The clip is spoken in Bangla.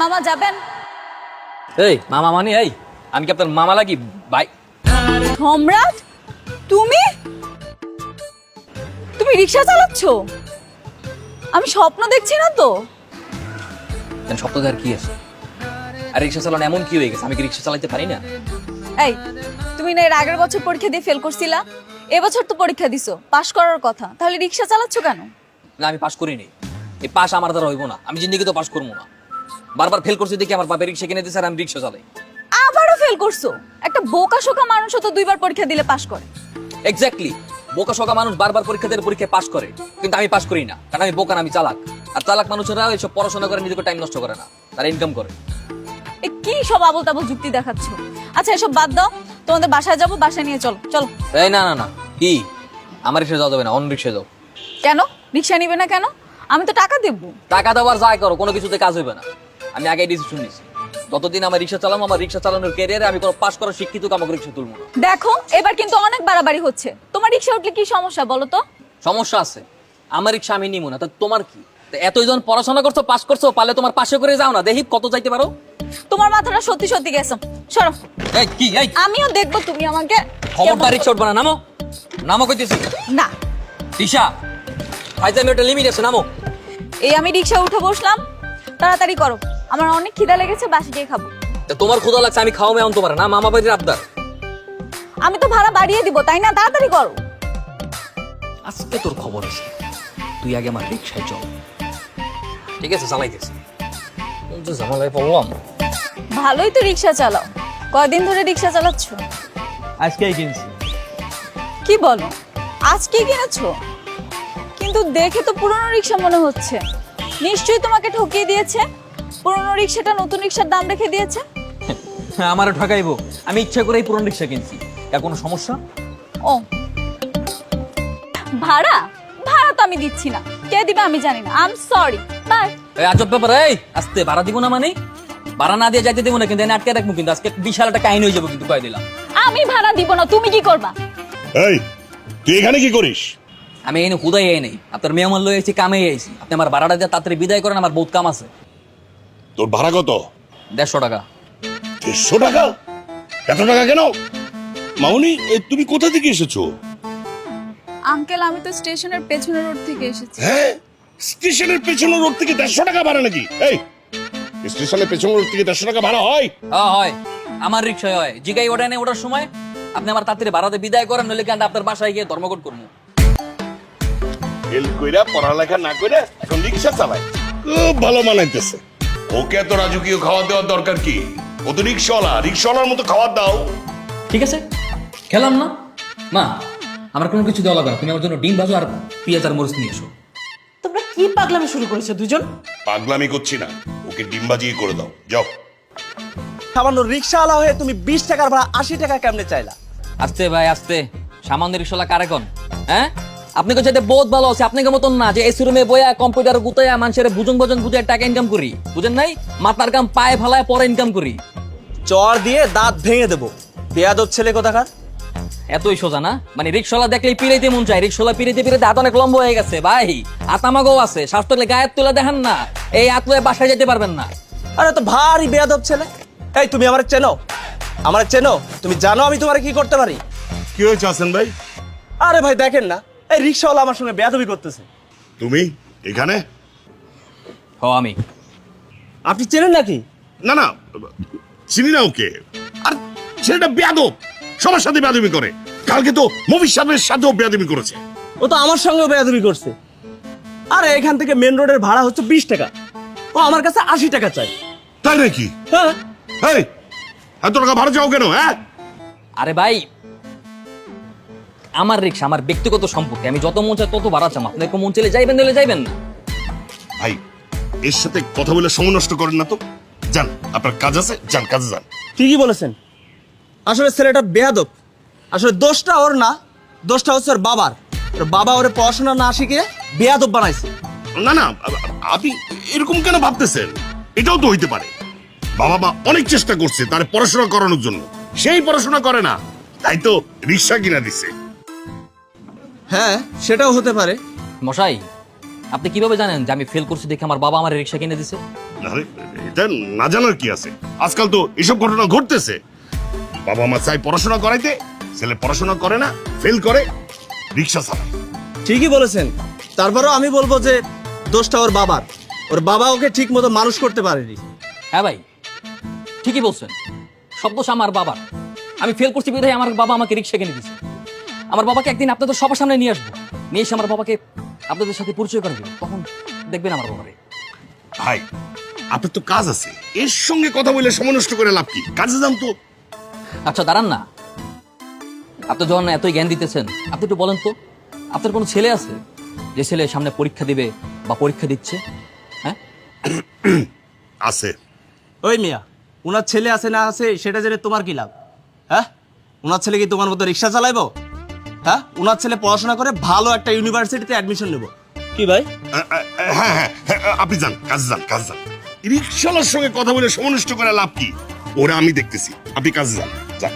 মামা যাবেন? এই মামা মানে এই আমি কি আপনার মামা লাগি ভাই? সম্রাট, তুমি তুমি রিকশা চালাচ্ছ? আমি স্বপ্ন দেখছি না তো? স্বপ্ন দেখার কি আছে? আর রিক্সা চালানো এমন কি হয়ে গেছে আমি কি রিক্সা চালাতে পারি না? এই, তুমি না এর আগের বছর পরীক্ষা দিয়ে ফেল করছিলা, এবছর তো পরীক্ষা দিছো, পাশ করার কথা, তাহলে রিকশা চালাচ্ছ কেন? না আমি পাস করিনি। এই পাস আমার দ্বারা হইব না, আমি জিন্দেগি তো পাস করবো না। বারবার ফেল করছি দেখি আমার বাপের রিক্সা কিনে দিয়েছে আর আমি রিক্সা চালাই। আবারও ফেল করছো? একটা বোকা শোকা মানুষ তো দুইবার পরীক্ষা দিলে পাশ করে। এক্স্যাক্টলি, বোকা শোকা মানুষ বারবার পরীক্ষা দিয়ে পরীক্ষায় পাস করে, কিন্তু আমি পাস করি না, কারণ আমি বোকা না, আমি চালাক। আর চালাক মানুষেরা এইসব পড়াশোনা করে নিজেকে টাইম নষ্ট করে না, তারা ইনকাম করে। এ কি সব আবল তাবল যুক্তি দেখাচ্ছ? আচ্ছা এসব বাদ দাও, তোমাদের বাসায় যাবো, বাসায় নিয়ে চলো। চলো। এই না না না, কি আমার রিক্সা যাওয়া যাবে না, অন্য রিক্সা যাও। কেন রিকশা নিবে না কেন? আমি তো টাকা দেবো। টাকা দেওয়ার যাই করো, কোনো কিছুতে কাজ হইবে না। আমি আগে ডিসিশন নিছি, যতদিন আমার রিক্সা চালাম, আমার রিক্সা চালানোর ক্যারিয়ারে আমি কোনো পাস করা শিক্ষিত আমাকে রিক্সা তুলবো না। দেখো এবার কিন্তু অনেক বাড়াবাড়ি হচ্ছে। তোমার রিকশা উঠলে কি সমস্যা বলো তো? সমস্যা আছে, আমার রিক্সা আমি নিবো না, তা তোমার কি? তা এতজন পড়াশোনা করছো, পাস করছো, পারলে তোমার পাশে করে যাও না, দেখি কত যাইতে পারো। তোমার মাথাটা সত্যি সত্যি গেছে, সরো। এই কি এই আমিও দেখবো তুমি আমাকে খবরদার রিক্সা উঠবে না, নামো নামো কইতেছি। না। দিশা ফাইজামি একটা লিমিট আছে, নামো। এই আমি রিকশা উঠে বসলাম, তাড়াতাড়ি করো, আমার অনেক খিদা লেগেছে, বাসে গিয়ে খাবো। তা তোমার ক্ষুধা লাগছে, আমি খাওয়া মেয়ন তোমার না, মামা বাড়ির আবদার। আমি তো ভাড়া বাড়িয়ে দিব, তাই না? তাড়াতাড়ি করো। আজকে তোর খবর আছে, তুই আগে আমার রিক্সায় চল। ঠিক আছে, চালাইতেছি। কোন যে ঝামেলায় পড়লাম। ভালোই তো রিকশা চালাও, কয়দিন ধরে রিকশা চালাচ্ছ? আজকেই কিনছি। কি বলো, আজকে কিনেছো? কিন্তু দেখে তো পুরনো রিকশা মনে হচ্ছে। নিশ্চয়ই তোমাকে ঠকিয়ে দিয়েছে, পুরনো রিকশাটা নতুন রিকশার দাম রেখে দিয়েছে। আমারও ঠকাইবো, আমি ইচ্ছা করেই পুরনো রিক্সা কিনছি। এর কোনো সমস্যা? ও ভাড়া ভাড়া তো আমি দিচ্ছি না, কে দিবে আমি জানি না। I am sorry, bye. এই আজব ব্যাপার, এই আস্তে, ভাড়া দিব না মানে? ভাড়া না দিয়ে যাইতে দেবো না, কিন্তু এনে আটকে রাখবো, কিন্তু আজকে বিশাল একটা কাহিনী হয়ে যাবো, কিন্তু কয়ে দিলাম। আমি ভাড়া দিব না, তুমি কি করবা? এই তুই এখানে কি করিস? আমি এই হুদাই এই নেই, আপনার মেয়ে আমার লয়ে এসেছি, কামে এসেছি। আপনি আমার ভাড়াটা দিয়ে তাড়াতাড়ি বিদায় করেন, আমার বহুত কাম আছে। তোর ভাড়া কত? 150 টাকা। 150 টাকা? এত টাকা কেন? মামুনি, তুমি কোথা থেকে এসেছো? আঙ্কেল আমি তো স্টেশনের পেছনের রোড থেকে এসেছি। হ্যাঁ, স্টেশনের পেছনের রোড থেকে 150 টাকা ভাড়া নাকি? এই স্টেশনের পেছনের রোড থেকে 150 টাকা ভাড়া হয়? হ্যাঁ হয়, আমার রিক্সায় হয়। জিগাই ওঠে নেই, ওঠার সময় আপনি আমার তাড়াতাড়ি ভাড়াতে বিদায় করেন, নইলে কিন্তু আপনার বাসায় গিয়ে ধর্মঘট করবো। ফেল কইরা পড়ালেখা না কইরা এখন রিকশা চালায়, খুব ভালো মানাইতেছে। ওকে এত রাজকীয় খাওয়া দেওয়ার দরকার কি? ও তো রিক্সাওয়ালা, রিক্সাওয়ালার মতো খাবার দাও। ঠিক আছে, খেলাম না। মা, আমার কোনো কিছু দেওয়া লাগবে না, তুমি আমার জন্য ডিম ভাজো আর পেঁয়াজ আর মরিচ নিয়ে এসো। তোমরা কি পাগলামি শুরু করেছো দুজন? পাগলামি করছি না, ওকে ডিম বাজিয়ে করে দাও, যাও। সামান্য রিক্সাওয়ালা হয়ে তুমি 20 টাকার ভাড়া 80 টাকা কেমনে চাইলা? আস্তে ভাই আস্তে, সামান্য রিক্সাওয়ালা কারে কোন? হ্যাঁ, আপনি তো চাইতে বহুত ভালো আছে, আপনাকে মতন না যে এসি রুমে বইয়া কম্পিউটার গুতাইয়া মানুষের বুঝন বুঝে টাকা ইনকাম করি, বুঝেন নাই? মাথার কাম পায়ে ফেলায় পরে ইনকাম করি। চর দিয়ে দাঁত ভেঙে দেবো, বেয়াদব ছেলে কোথাকার। এতই সোজা না? মানে রিক্সাওয়ালা দেখলেই পিড়াইতে মন চায়, রিক্সাওয়ালা পিড়াইতে পিড়াইতে হাত অনেক লম্বা হয়ে গেছে ভাই, আতামাগও আছে, শ্বাস থাকলে গায়ের তুলে দেখেন না, এই হাত লয়ে বাসায় যেতে পারবেন না। আরে তো ভারী বেয়াদব ছেলে। এই তুমি আমার চেনো? আমার চেনো? তুমি জানো আমি তোমার কি করতে পারি? কি হয়েছে হাসান ভাই? আরে ভাই দেখেন না, এই রিক্সাওয়ালা আমার সঙ্গে বেয়াদবি করতেছে। তুমি এখানে? হ আমি। আপনি চেনেন নাকি? না না, চিনি না ওকে। আর ছেলেটা বেয়াদব, সবার সাথে বেয়াদবি করে। কালকে তো মফিজ সাহেবের সাথেও বেয়াদবি করেছে। ও তো আমার সঙ্গেও বেয়াদবি করছে। আরে এখান থেকে মেন রোডের ভাড়া হচ্ছে 20 টাকা, ও আমার কাছে 80 টাকা চাই। তাই নাকি? হ্যাঁ। এই এত টাকা ভাড়া চাও কেন? হ্যাঁ, আরে ভাই, আমার রিক্সা আমার ব্যক্তিগত সম্পত্তি, আমি যত মন চাই তত ভাড়া চাম, আপনি মন চাইলে যাইবেন, নইলে যাইবেন না। ভাই এর সাথে কথা বলে সময় নষ্ট করেন না তো। যান, আপনার কাজ আছে, যান কাজে যান। ঠিকই বলেছেন, আসলে ছেলেটা বেয়াদব। আসলে দোষটা ওর না, দোষটা হচ্ছে ওর বাবার। ওর বাবা ওরে পড়াশোনা না শিখিয়ে বেয়াদব বানাইছে। না না, আপনি এরকম কেন ভাবতেছেন? এটাও তো হইতে পারে বাবা মা অনেক চেষ্টা করছে তার পড়াশোনা করানোর জন্য, সেই পড়াশোনা করে না, তাই তো রিক্সা কিনা দিছে। হ্যাঁ সেটাও হতে পারে। মশাই, আপনি কিভাবে জানেন যে আমি ফেল করছি দেখে আমার বাবা আমার রিক্সা কিনে দিছে? আরে, এটা না জানার কি আছে? আজকাল তো এসব ঘটনা ঘটতেছে। বাবা মা চাই পড়াশোনা করাইতে, ছেলে পড়াশোনা করে না, ফেল করে, রিক্সা চালায়। ঠিকই বলেছেন, তারপরেও আমি বলবো যে দোষটা ওর বাবার। ওর বাবা ওকে ঠিক মতো মানুষ করতে পারেনি। হ্যাঁ ভাই, ঠিকই বলছেন, সব দোষ আমার বাবার। আমি ফেল করছি বিধায় আমার বাবা আমাকে রিক্সা কিনে দিছে। আমার বাবাকে একদিন আপনাদের সবার সামনে নিয়ে আসবো, নিয়ে এসে আমার বাবাকে আপনাদের সাথে পরিচয় করে দেবো, তখন দেখবেন আমার বাবারে। ভাই, আপনার তো কাজ আছে, এর সঙ্গে কথা বলে সময় নষ্ট করে লাভ কি? কাজে যান তো। আচ্ছা দাঁড়ান না, আপনি যখন এতই জ্ঞান দিতেছেন, আপনি একটু বলেন তো, আপনার কোনো ছেলে আছে যে ছেলে সামনে পরীক্ষা দিবে বা পরীক্ষা দিচ্ছে? হ্যাঁ, আছে। ওই মিয়া, ওনার ছেলে আছে না আছে সেটা জেনে তোমার কি লাভ? হ্যাঁ, ওনার ছেলে কি তোমার মতো রিক্সা চালাইবো? হ্যাঁ, ওনার ছেলে পড়াশোনা করে ভালো একটা ইউনিভার্সিটিতে অ্যাডমিশন নেব। কি ভাই? হ্যাঁ হ্যাঁ হ্যাঁ, আপনি যান, কাজে যান, কাজে যান। রিক্সাওয়ালার সঙ্গে কথা বলে সময় নষ্ট করে লাভ কি? ওরা আমি দেখতেছি, আপনি কাজে যান, যান।